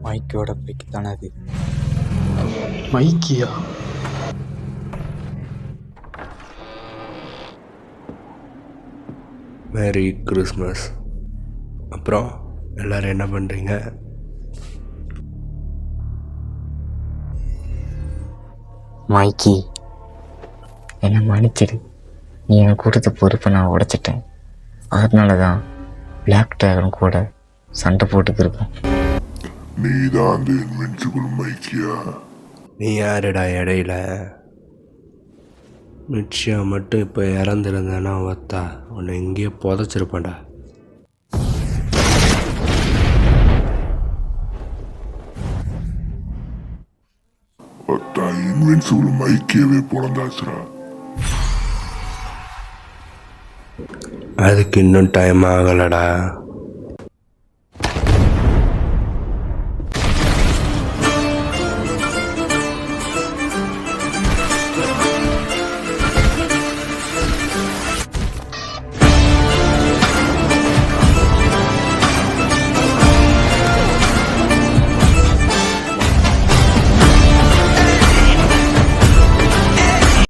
மைக்கோட பைக்கு தானே அது. மைக்கியா? Merry Christmas. அப்புறம் எல்லோரும் என்ன பண்ணுறீங்க? மைக்கி, என்னை மன்னிச்சிடு. நீ எனக்கு கொடுத்த பொறுப்பை நான் உடைச்சிட்டேன். அதனால தான் பிளாக் ட்ராகன் கூட சண்டை போட்டுக்கிருக்கோம். நீ தான் அந்த இன்வின்சிபிள் மைக்கியா? நீ யாருடா இடையில? நிச்சயம் மட்டும் இப்போ இறந்துருந்தேன்னா ஒத்தா உன்னை எங்கேயோ புதைச்சிருப்பேன்டா. ஒத்தா இன்வின்சிபிள் மைக்கியவே பிறந்தாச்சுரா. அதுக்கு இன்னும் டைம் ஆகலடா.